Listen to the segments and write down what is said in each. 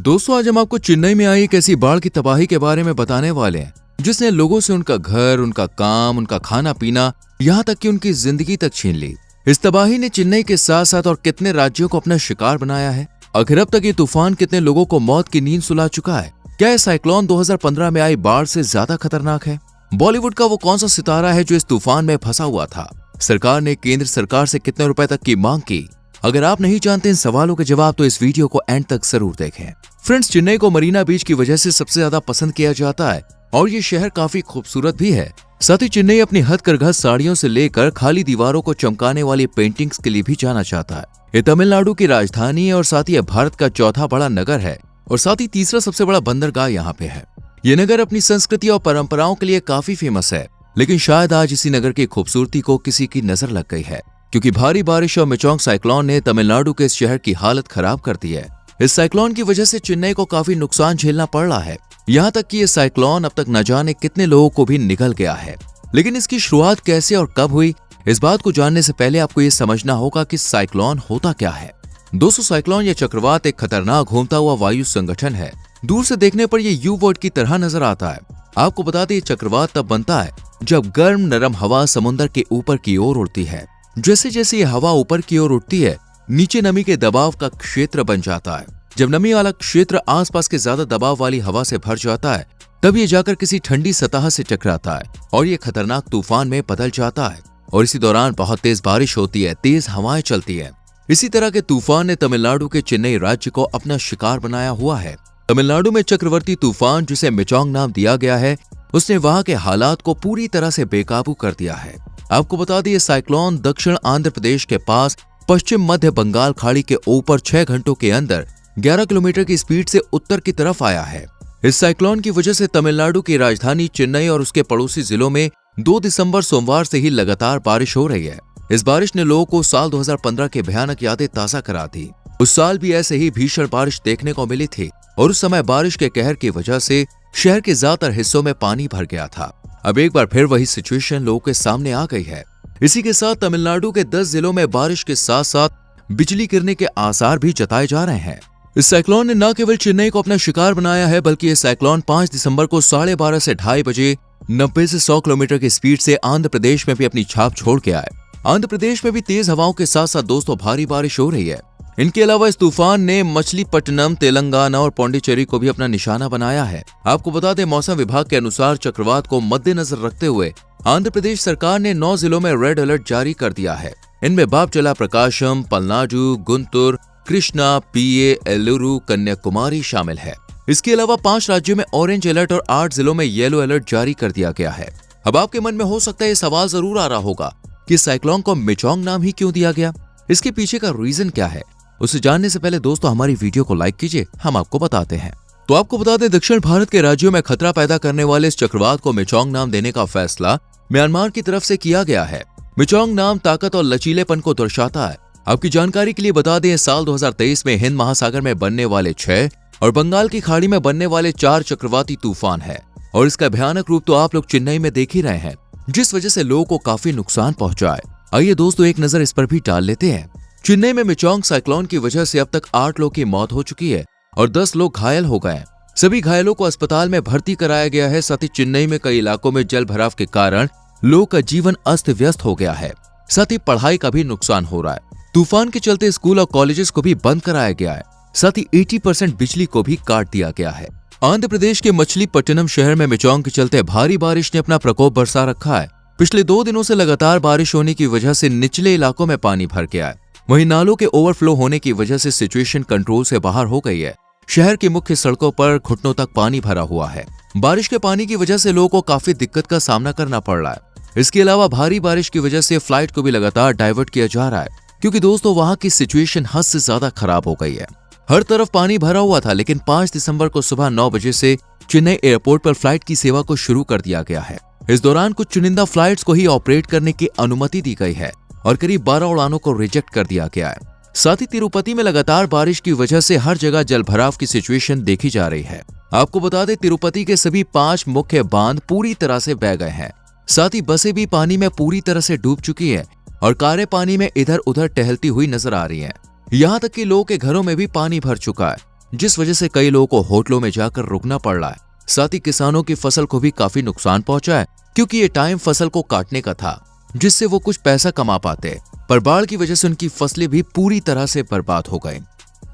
दोस्तों, आज हम आपको चेन्नई में आई एक ऐसी बाढ़ की तबाही के बारे में बताने वाले हैं जिसने लोगों से उनका घर, उनका काम, उनका खाना पीना, यहाँ तक कि उनकी जिंदगी तक छीन ली। इस तबाही ने चेन्नई के साथ साथ और कितने राज्यों को अपना शिकार बनाया है। आखिर अब तक ये तूफान कितने लोगों को मौत की नींद सुला चुका है? क्या यह साइक्लोन 2015 में आई बाढ़ से ज्यादा खतरनाक है? बॉलीवुड का वो कौन सा सितारा है जो इस तूफान में फंसा हुआ था? सरकार ने केंद्र सरकार से कितने रुपए तक की मांग की? अगर आप नहीं जानते इन सवालों के जवाब तो इस वीडियो को एंड तक जरूर देखें। फ्रेंड्स, चेन्नई को मरीना बीच की वजह से सबसे ज्यादा पसंद किया जाता है और ये शहर काफी खूबसूरत भी है। साथ ही चेन्नई अपनी हथकरघा साड़ियों से लेकर खाली दीवारों को चमकाने वाली पेंटिंग्स के लिए भी जाना जाता है। ये तमिलनाडु की राजधानी है और साथ ही भारत का चौथा बड़ा नगर है और साथ ही तीसरा सबसे बड़ा बंदरगाह यहाँ पे है। ये नगर अपनी संस्कृति और परंपराओं के लिए काफी फेमस है, लेकिन शायद आज इसी नगर की खूबसूरती को किसी की नजर लग गई है, क्योंकि भारी बारिश और मिचोंग साइक्लोन ने तमिलनाडु के इस शहर की हालत खराब कर दी है। इस साइक्लोन की वजह से चेन्नई को काफी नुकसान झेलना पड़ रहा है। यहाँ तक कि ये साइक्लोन अब तक न जाने कितने लोगों को भी निगल गया है। लेकिन इसकी शुरुआत कैसे और कब हुई, इस बात को जानने से पहले आपको ये समझना होगा कि साइक्लोन होता क्या है। दोस्तों, साइक्लोन या चक्रवात एक खतरनाक घूमता हुआ वायु संगठन है। दूर से देखने पर ये यू वर्ड की तरह नजर आता है। आपको बता दें, चक्रवात तब बनता है जब गर्म नरम हवा समुद्र के ऊपर की ओर उड़ती है। जैसे जैसे ये हवा ऊपर की ओर उठती है, नीचे नमी के दबाव का क्षेत्र बन जाता है। जब नमी वाला क्षेत्र आसपास के ज्यादा दबाव वाली हवा से भर जाता है, तब ये जाकर किसी ठंडी सतह से टकराता है और ये खतरनाक तूफान में बदल जाता है। और इसी दौरान बहुत तेज बारिश होती है, तेज हवाएं चलती है। इसी तरह के तूफान ने तमिलनाडु के चेन्नई राज्य को अपना शिकार बनाया हुआ है। तमिलनाडु में चक्रवर्ती तूफान, जिसे मिचोंग नाम दिया गया है, उसने वहां के हालात को पूरी तरह से बेकाबू कर दिया है। आपको बता दें, साइक्लोन दक्षिण आंध्र प्रदेश के पास पश्चिम मध्य बंगाल खाड़ी के ऊपर 6 घंटों के अंदर 11 किलोमीटर की स्पीड से उत्तर की तरफ आया है। इस साइक्लोन की वजह से तमिलनाडु की राजधानी चेन्नई और उसके पड़ोसी जिलों में 2 दिसंबर सोमवार से ही लगातार बारिश हो रही है। इस बारिश ने लोगों को साल 2015 की भयानक यादें ताजा करा दी। उस साल भी ऐसे ही भीषण बारिश देखने को मिली थी और उस समय बारिश के कहर की वजह से शहर के ज्यादातर हिस्सों में पानी भर गया था। अब एक बार फिर वही सिचुएशन लोगों के सामने आ गई है। इसी के साथ तमिलनाडु के 10 जिलों में बारिश के साथ साथ बिजली गिरने के आसार भी जताए जा रहे हैं। इस साइक्लोन ने न केवल चेन्नई को अपना शिकार बनाया है, बल्कि यह साइक्लोन 5 दिसंबर को 12:30 से 2:30 बजे 90 से 100 किलोमीटर की स्पीड से आंध्र प्रदेश में भी अपनी छाप छोड़ के आए। आंध्र प्रदेश में भी तेज हवाओं के साथ साथ दोस्तों भारी बारिश हो रही है। इनके अलावा इस तूफान ने मछलीपट्टनम, तेलंगाना और पौंडीचेरी को भी अपना निशाना बनाया है। आपको बता दें, मौसम विभाग के अनुसार चक्रवात को मद्देनजर रखते हुए आंध्र प्रदेश सरकार ने 9 जिलों में रेड अलर्ट जारी कर दिया है। इनमें बापचला, प्रकाशम, पलनाडु, गुंटूर, कृष्णा, पीए, एलुरु, कन्याकुमारी शामिल है। इसके अलावा 5 राज्यों में ऑरेंज अलर्ट और 8 जिलों में येलो अलर्ट जारी कर दिया गया है। अब आपके मन में हो सकता है ये सवाल जरूर आ रहा होगा कि साइक्लोन को मिचोंग नाम ही क्यों दिया गया? इसके पीछे का रीजन क्या है? उसे जानने से पहले दोस्तों हमारी वीडियो को लाइक कीजिए, हम आपको बताते हैं। तो आपको बता दें, दक्षिण भारत के राज्यों में खतरा पैदा करने वाले इस चक्रवात को मिचोंग नाम देने का फैसला म्यांमार की तरफ से किया गया है। मिचोंग नाम ताकत और लचीलेपन को दर्शाता है। आपकी जानकारी के लिए बता दें, साल 2023 में हिंद महासागर में बनने वाले 6 और बंगाल की खाड़ी में बनने वाले 4 चक्रवाती तूफान है और इसका भयानक रूप तो आप लोग चेन्नई में देख ही रहे हैं, जिस वजह से लोगों को काफी नुकसान पहुंचा है। आइए दोस्तों एक नजर इस पर भी डाल लेते हैं। चेन्नई में मिचोंग साइक्लोन की वजह से अब तक 8 लोगों की मौत हो चुकी है और 10 लोग घायल हो गए। सभी घायलों को अस्पताल में भर्ती कराया गया है। साथ ही चेन्नई में कई इलाकों में जल भराव के कारण लोगों का जीवन अस्त व्यस्त हो गया है। साथ ही पढ़ाई का भी नुकसान हो रहा है। तूफान के चलते स्कूल और कॉलेजेस को भी बंद कराया गया है। साथ ही 80% बिजली को भी काट दिया गया है। आंध्र प्रदेश के मछलीपट्टनम शहर में मिचोंग के चलते भारी बारिश ने अपना प्रकोप बरसा रखा है। पिछले 2 दिनों से लगातार बारिश होने की वजह से निचले इलाकों में पानी भर गया है। वहीं नालों के ओवरफ्लो होने की वजह से सिचुएशन कंट्रोल से बाहर हो गई है। शहर की मुख्य सड़कों पर घुटनों तक पानी भरा हुआ है। बारिश के पानी की वजह से लोगों को काफी दिक्कत का सामना करना पड़ रहा है। इसके अलावा भारी बारिश की वजह से फ्लाइट को भी लगातार डाइवर्ट किया जा रहा है, क्योंकि दोस्तों वहां की सिचुएशन हद से ज्यादा खराब हो गई है। हर तरफ पानी भरा हुआ था, लेकिन 5 दिसंबर को सुबह 9 बजे से चेन्नई एयरपोर्ट पर फ्लाइट की सेवा को शुरू कर दिया गया है। इस दौरान कुछ चुनिंदा फ्लाइट्स को ही ऑपरेट करने की अनुमति दी गई है और करीब 12 उड़ानों को रिजेक्ट कर दिया गया है। साथ ही तिरुपति में लगातार बारिश की वजह से हर जगह जलभराव की सिचुएशन देखी जा रही है। आपको बता दें, तिरुपति के सभी 5 मुख्य बांध पूरी तरह से बह गए हैं। साथ ही बसें भी पानी में पूरी तरह से डूब चुकी है और कारें पानी में इधर उधर टहलती हुई नजर आ रही हैं। यहाँ तक कि लोगों के घरों में भी पानी भर चुका है। जिस वजह से कई लोगों को होटलों में जाकर रुकना पड़ रहा है। साथ ही किसानों की फसल को भी काफी नुकसान पहुंचा है, क्योंकि ये टाइम फसल को काटने का था जिससे वो कुछ पैसा कमा पाते, पर बाढ़ की वजह से उनकी फसलें भी पूरी तरह से बर्बाद हो गई।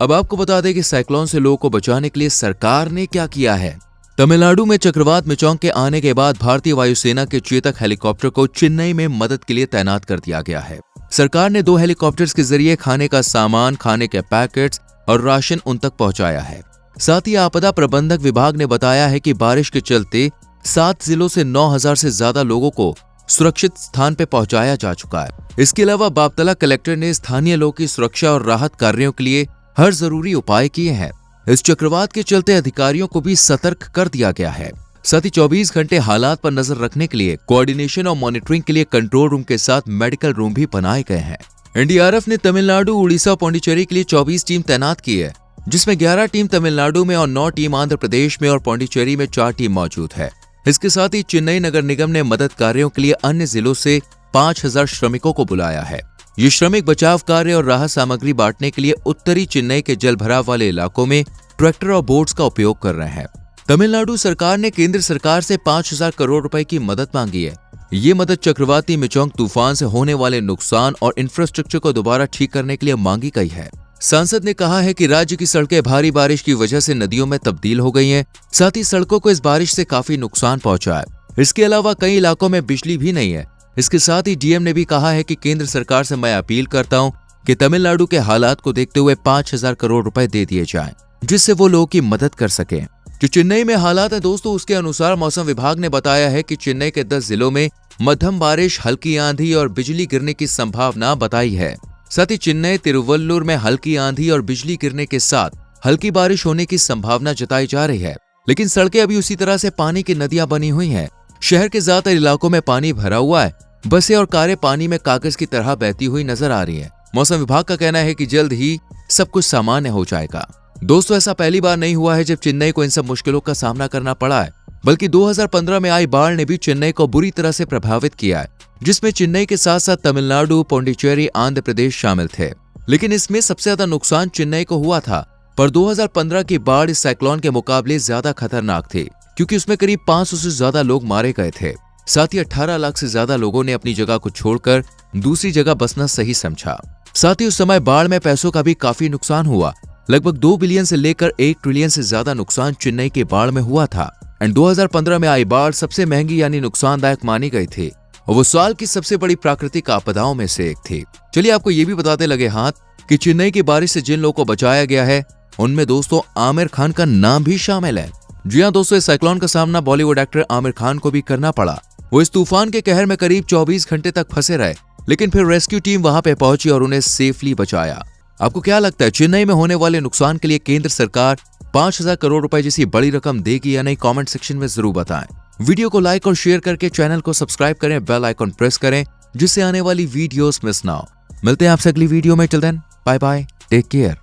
अब आपको बता दें कि साइक्लोन से लोगों को बचाने के लिए सरकार ने क्या किया है। तमिलनाडु में चक्रवात मिचोंग के आने के बाद भारतीय वायुसेना के चेतक हेलीकॉप्टर को चेन्नई में मदद के लिए तैनात कर दिया गया है। सरकार ने 2 हेलीकॉप्टर्स के जरिए खाने का सामान, खाने के पैकेट्स और राशन उन तक पहुंचाया है। साथ ही आपदा प्रबंधक विभाग ने बताया है कि बारिश के चलते 7 जिलों से 9,000 से ज्यादा लोगों को सुरक्षित स्थान पर पहुंचाया जा चुका है। इसके अलावा बापतला कलेक्टर ने स्थानीय लोगों की सुरक्षा और राहत कार्यों के लिए हर जरूरी उपाय किए हैं। इस चक्रवात के चलते अधिकारियों को भी सतर्क कर दिया गया है। साथ ही 24 घंटे हालात पर नजर रखने के लिए कोऑर्डिनेशन और मॉनिटरिंग के लिए कंट्रोल रूम के साथ मेडिकल रूम भी बनाए गए हैं। एनडीआरएफ ने तमिलनाडु, उड़ीसा और पौंडीचेरी के लिए 24 टीम तैनात की है, जिसमें 11 टीम तमिलनाडु में और 9 टीम आंध्र प्रदेश में और पौंडीचेरी में 4 टीम मौजूद है। इसके साथ ही चेन्नई नगर निगम ने मदद कार्यों के लिए अन्य जिलों से 5,000 श्रमिकों को बुलाया है। ये श्रमिक बचाव कार्य और राहत सामग्री बांटने के लिए उत्तरी चेन्नई के जल भराव वाले इलाकों में ट्रैक्टर और बोट्स का उपयोग कर रहे हैं। तमिलनाडु सरकार ने केंद्र सरकार से 5,000 करोड़ रुपए की मदद मांगी है। ये मदद चक्रवाती मिचोंग तूफान से होने वाले नुकसान और इंफ्रास्ट्रक्चर को दोबारा ठीक करने के लिए मांगी गई है। सांसद ने कहा है कि राज्य की सड़कें भारी बारिश की वजह से नदियों में तब्दील हो गई हैं। साथ ही सड़कों को इस बारिश से काफी नुकसान पहुंचा है। इसके अलावा कई इलाकों में बिजली भी नहीं है। इसके साथ ही डीएम ने भी कहा है कि केंद्र सरकार से मैं अपील करता हूं कि तमिलनाडु के हालात को देखते हुए 5,000 करोड़ रुपए दे दिए जाएं, जिससे वो लोगों की मदद कर सकें। जो चेन्नई में हालात है दोस्तों, उसके अनुसार मौसम विभाग ने बताया है कि चेन्नई के 10 जिलों में मध्यम बारिश, हल्की आंधी और बिजली गिरने की संभावना बताई है। साथ ही चेन्नई, तिरुवल्लुर में हल्की आंधी और बिजली गिरने के साथ हल्की बारिश होने की संभावना जताई जा रही है। लेकिन सड़कें अभी उसी तरह से पानी की नदियां बनी हुई हैं। शहर के ज्यादातर इलाकों में पानी भरा हुआ है। बसें और कारें पानी में कागज की तरह बहती हुई नजर आ रही है। मौसम विभाग का कहना है कि जल्द ही सब कुछ सामान्य हो जाएगा। दोस्तों, ऐसा पहली बार नहीं हुआ है जब चेन्नई को इन सब मुश्किलों का सामना करना पड़ा है, बल्कि 2015 में आई बाढ़ ने भी चेन्नई को बुरी तरह से प्रभावित किया है, जिसमें चेन्नई के साथ साथ तमिलनाडु, पौंडीचेरी, आंध्र प्रदेश शामिल थे। लेकिन इसमें सबसे ज्यादा नुकसान चेन्नई को हुआ था। पर 2015 की बाढ़ इस साइक्लोन के मुकाबले ज्यादा खतरनाक थी, क्योंकि उसमें करीब 500 से ज्यादा लोग मारे गए थे। साथ ही 18 लाख से ज्यादा लोगों ने अपनी जगह को छोड़कर दूसरी जगह बसना सही समझा। साथ ही उस समय बाढ़ में पैसों का भी काफी नुकसान हुआ। लगभग 2 बिलियन से लेकर 1 ट्रिलियन से ज्यादा नुकसान चेन्नई के बाढ़ में हुआ था। एंड 2015 में आई बाढ़ सबसे महंगी यानी नुकसानदायक मानी गई थी और वो साल की सबसे बड़ी प्राकृतिक आपदाओं में से एक थी। चलिए आपको ये भी बताते लगे हाथ कि चेन्नई की बारिश से जिन लोगों को बचाया गया है उनमें दोस्तों आमिर खान का नाम भी शामिल है। जी हाँ दोस्तों, इस साइक्लोन का सामना बॉलीवुड एक्टर आमिर खान को भी करना पड़ा। वो इस तूफान के कहर में करीब 24 घंटे तक फंसे रहे, लेकिन फिर रेस्क्यू टीम वहां पे पहुंची और उन्हें सेफली बचाया। आपको क्या लगता है, चेन्नई में होने वाले नुकसान के लिए केंद्र सरकार 5,000 करोड़ रुपए जैसी बड़ी रकम देगी या नहीं? कमेंट सेक्शन में जरूर बताएं। वीडियो को लाइक और शेयर करके चैनल को सब्सक्राइब करें, बेल आइकन प्रेस करें, जिससे आने वाली वीडियोस मिस ना हो। मिलते हैं आपसे अगली वीडियो में। Till then bye bye, take care.